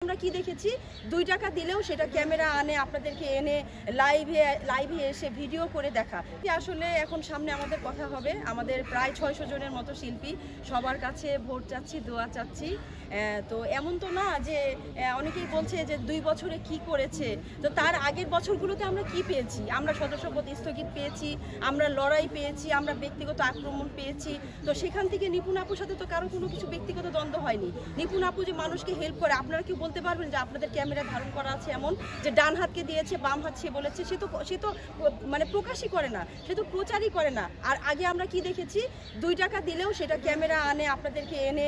আমরা কি দেখেছি 2 টাকা দিলেও সেটা ক্যামেরা আনে আপনাদেরকে এনে লাইভে এসে ভিডিও করে দেখা। আসলে এখন সামনে আমাদের কথা হবে, আমাদের প্রায় 600 জনের মতো শিল্পী, সবার কাছে ভোট চাচ্ছি, দোয়া চাচ্ছি। তো এমন তো না যে অনেকেই বলছে যে 2 বছরে কি করেছে, তো তার আগের বছরগুলোতে আমরা কি পেয়েছি? আমরা সদস্যপদ স্থগিত পেয়েছি, আমরা লড়াই পেয়েছি, আমরা ব্যক্তিগত আক্রমণ পেয়েছি। তো সেখান থেকে নিপুণ আপুর সাথে তো কারো কোনো কিছু ব্যক্তিগত দ্বন্দ্ব হয়নি। নিপুণ আপু যে মানুষকে হেল্প করে, আপনারা কি বলতে পারবেন যে আপনাদের ক্যামেরা ধারণ করা আছে এমন যে ডান হাতকে দিয়েছে, বাম হাত সে বলেছে? সে তো মানে প্রকাশই করে না, সে তো প্রচারই করে না। আর আগে আমরা কি দেখেছি 2 টাকা দিলেও সেটা ক্যামেরা আনে আপনাদেরকে এনে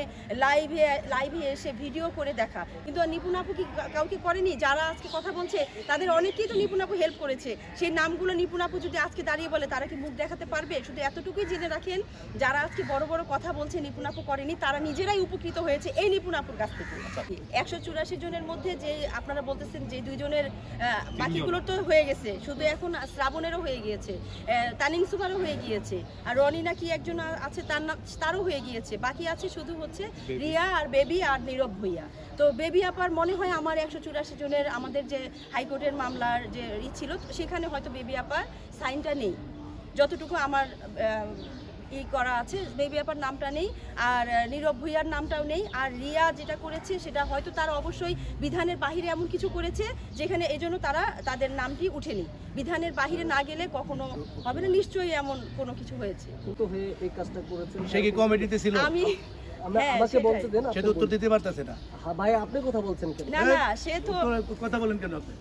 লাইভে এসে ভিডিও করে দেখা। কিন্তু নিপুণ আপু কি কাউকে করেনি? যারা আজকে কথা বলছে তাদের অনেকেই তো নিপুণ আপু হেল্প করেছে। সেই নামগুলো নিপুণ আপু যদি আজকে দাঁড়িয়ে বলে তারা কি মুখ দেখাতে পারবে? শুধু এতটুকুই জেনে রাখেন, যারা আজকে বড় বড় কথা বলছে নিপুণ আপু করেনি, তারা নিজেরাই উপকৃত হয়েছে এই নিপুণ আপুর কাছ থেকে। 184 জনের মধ্যে যে আপনারা বলতেছেন যে 2 জনের, বাকিগুলোর তো হয়ে গেছে, শুধু এখন শ্রাবণেরও হয়ে গিয়েছে, তানিম সুমারও হয়ে গিয়েছে, আর রনি নাকি একজন আছে তারও হয়ে গিয়েছে। বাকি আছে শুধু হচ্ছে রিয়া আর বেবি আর নীরব ভূঁইয়া। তো বেবি আপার মনে হয় আমার 184 জনের আমাদের যে হাইকোর্টের মামলার যে ছিল সেখানে হয়তো বেবি আপার সাইনটা নেই, যতটুকু আমার করা আছে। বেবি আপার নামটা নেই, আর নীরব ভূঁইয়ার নামটাও নেই। আর রিয়া যেটা করেছে সেটা হয়তো তারা অবশ্যই বিধানের বাহিরে এমন কিছু করেছে যেখানে এই জন্য তাদের নামটি উঠেনি। বিধানের বাহিরে না গেলে কখনো হবে না, নিশ্চয়ই এমন কোনো কিছু হয়েছে। এই কাজটা করেছেন, সে কি কমিটিতে ছিল? আমাকে বলতে দেন, সে তো উত্তর দিতে পারতেছে না। ভাই আপনি কথা বলছেন কেন? না সে তো কথা বলেন কেন আপনি?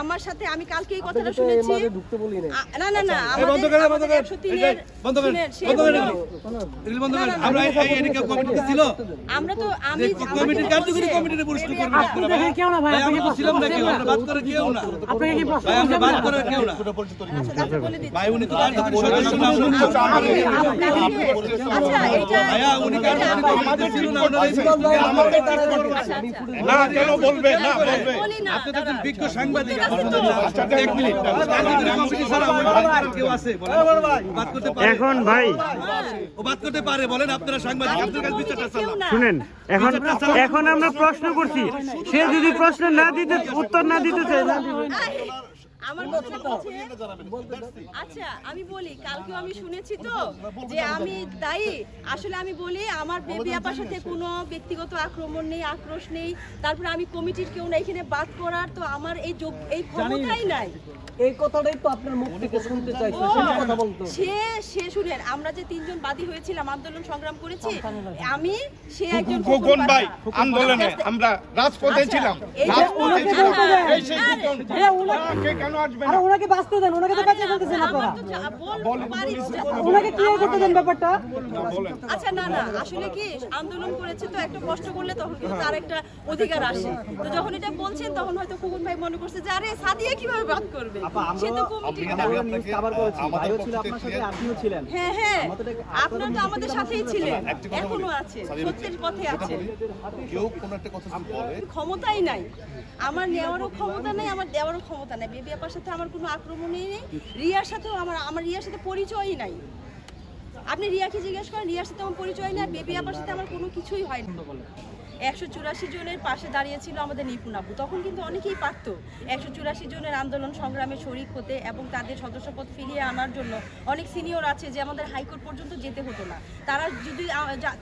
আমার সাথে আমি কালকে এই কথাটা শুনেছি। ঢুকতে বলি না না বন্ধ করেন আমরা এদিকে কমিটিতে ছিল, আমরা তো আমি কমিটির কার্যকরী কমিটিতে প্রশ্ন করব আপনারা। ভাই কেউ না, ভাই আমরা তো ছিলাম নাকি? আমরা বাদ করে কেউ না, আপনাকে কি প্রশ্ন? আমরা বাদ করে কেউ না, ভাই উনি তো কার্যকরী সদস্য না। আচ্ছা এইটা ভাইয়া উনি কার্যকরী কমিটিতে ছিল না, না কেন বলবে? না বলবে, আপনি তো বিজ্ঞ সাংবাদিক। এক মিনিট, কমিটি ছাড়া কেউ আছে বাদ করতে পারে? এখন ভাই ও বাদ করতে পারে? বলেন আপনারা সাংবাদিক, আপনাদের কাছে বিচারটা চালান। শুনেন, এখন আমরা প্রশ্ন করছি, সে যদি প্রশ্ন না দিতে, উত্তর না দিতে চায় না। আমার কথা বলছে। আচ্ছা আমি বলি, কালকেও আমি শুনেছি তো যে আমি দায়ী। আসলে আমি বলি আমার বেবি আপার সাথে কোনো ব্যক্তিগত আক্রমণ নেই, আক্রোশ নেই। তারপরে আমি কমিটির কেউ না, এখানে বাদ করার তো আমার এই ক্ষমতাই নাই। এই কথাটাই তো আপনার মুখ থেকে শুনতে চাইছি, সেই কথা বলতো। সে শুনেন, আমরা যে 3 জন বাদী হয়েছিলাম, আন্দোলন সংগ্রাম করেছি, আমি সে একজন খোকন ভাই আন্দোলনে আমরা রাজপথে ছিলাম, রাজপথে ছিলাম। এই সেই খোকন কে কেন আসবে না? ওনাকে বাঁচতে দেন, ওনাকে তো বাঁচিয়ে ফেলতেছেন আপনারা। ওনাকে ক্লিয়ার করতে দেন ব্যাপারটা। আচ্ছা না আসলে কি আন্দোলন করেছে তো একটা কষ্ট করলে তখন কিন্তু তার একটা অধিকার আসে। তো যখন এটা বলছেন তখন হয়তো খোকন ভাই মনে করছে যে আরে সাদিয়া কিভাবে বাদ করবে, সে তো কমিটি কভার করেছি, ভাইও ছিল আপনার সাথে, আপনিও ছিলেন। হ্যাঁ আপনারা তো আমাদের সাথেই ছিলেন, এখনো আছে, সত্যের পথে আছে। কেউ কোন একটা কথা বলে, ক্ষমতাই নাই, আমার নেওয়ারও ক্ষমতা নেই, আমার দেওয়ারও ক্ষমতা নেই। বেবি আপার সাথে আমার কোনো আক্রমণই নেই, রিয়ার সাথেও আমার রিয়ার সাথে পরিচয়ই নাই। আপনি রিয়াকে জিজ্ঞেস করেন, রিয়ার সাথে আমার পরিচয় নেই, বেবি আপার সাথে আমার কোনো কিছুই হয়নি। 184 জনের পাশে দাঁড়িয়েছিল আমাদের নিপুণ আপু। তখন কিন্তু অনেকেই পারত 184 জনের আন্দোলন সংগ্রামে শরিক হতে এবং তাদের সদস্যপদ ফিরিয়ে আনার জন্য। অনেক সিনিয়র আছে যে আমাদের হাইকোর্ট পর্যন্ত যেতে হতো না।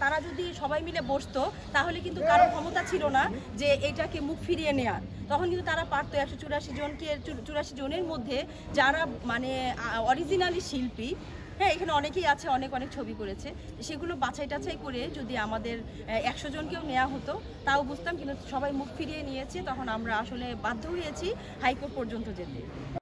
তারা যদি সবাই মিলে বসতো তাহলে কিন্তু কারো ক্ষমতা ছিল না যে এটাকে মুখ ফিরিয়ে নেওয়ার। তখন কিন্তু তারা পারতো 184 জনের মধ্যে যারা মানে অরিজিনালি শিল্পী, হ্যাঁ এখানে অনেকেই আছে, অনেক ছবি করেছে, সেগুলো বাছাই টাছাই করে যদি আমাদের 100 জনকেও নেওয়া হতো তাও বুঝতাম। কিন্তু সবাই মুখ ফিরিয়ে নিয়েছে, তখন আমরা আসলে বাধ্য হয়েছি হাইকোর্ট পর্যন্ত যেতে।